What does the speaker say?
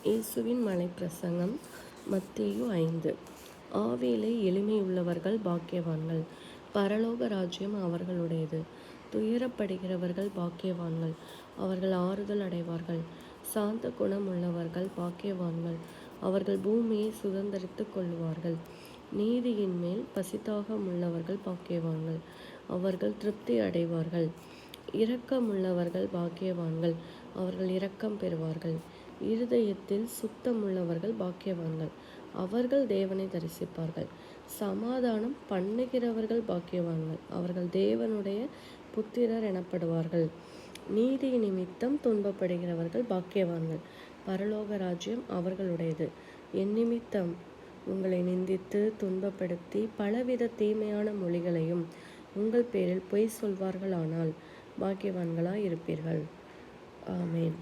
இயேசுவின் மலைப்பிரசங்கம் மத்தேயு 5. ஆவியிலே எளிமையுள்ளவர்கள் பாக்கியவான்கள், பரலோக ராஜ்யம் அவர்களுடையது. துயரப்படுகிறவர்கள் பாக்கியவான்கள், அவர்கள் ஆறுதல் அடைவார்கள். சாந்த குணம் உள்ளவர்கள் பாக்கியவான்கள், அவர்கள் பூமியை சுதந்தரித்துக் கொள்ளுவார்கள். நீதியின் மேல் பசிதாகம் உள்ளவர்கள் பாக்கியவான்கள், அவர்கள் திருப்தி அடைவார்கள். இரக்கமுள்ளவர்கள் பாக்கியவான்கள், அவர்கள் இரக்கம் பெறுவார்கள். இருதயத்தில் சுத்தமுள்ளவர்கள் பாக்கியவான்கள், அவர்கள் தேவனை தரிசிப்பார்கள். சமாதானம் பண்ணுகிறவர்கள் பாக்கியவான்கள், அவர்கள் தேவனுடைய புத்திரர் எனப்படுவார்கள். நீதி நிமித்தம் துன்பப்படுகிறவர்கள் பாக்கியவான்கள், பரலோக ராஜ்யம் அவர்களுடையது. என் நிமித்தம் உங்களை நிந்தித்து துன்பப்படுத்தி பலவித தீமையான மொழிகளையும் உங்கள் பேரில் பொய் சொல்வார்களானால் பாக்கியவான்களாய் இருப்பீர்கள். ஆமேன்.